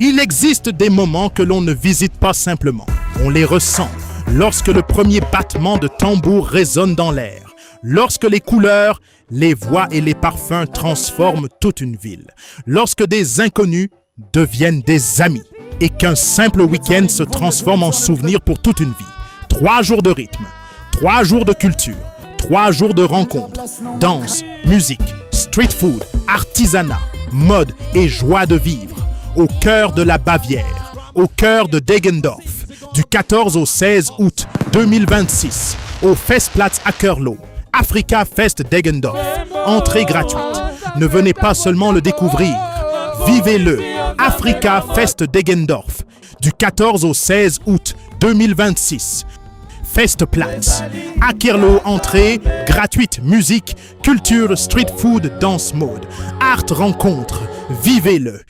Il existe des moments que l'on ne visite pas simplement. On les ressent lorsque le premier battement de tambour résonne dans l'air, lorsque les couleurs, les voix et les parfums transforment toute une ville, lorsque des inconnus deviennent des amis et qu'un simple week-end se transforme en souvenir pour toute une vie. 3 jours de rythme, 3 jours de culture, 3 jours de rencontres, danse, musique, street food, artisanat, mode et joie de vivre. Au cœur de la Bavière, au cœur de Deggendorf, du 14 au 16 août 2026, au Festplatz Akerlo, Africa Fest Deggendorf. Entrée gratuite. Ne venez pas seulement le découvrir, vivez-le. Africa Fest Deggendorf, du 14 au 16 août 2026. Festplatz, Akerlo, entrée gratuite, musique, culture, street food, danse, mode, art, rencontre, vivez-le.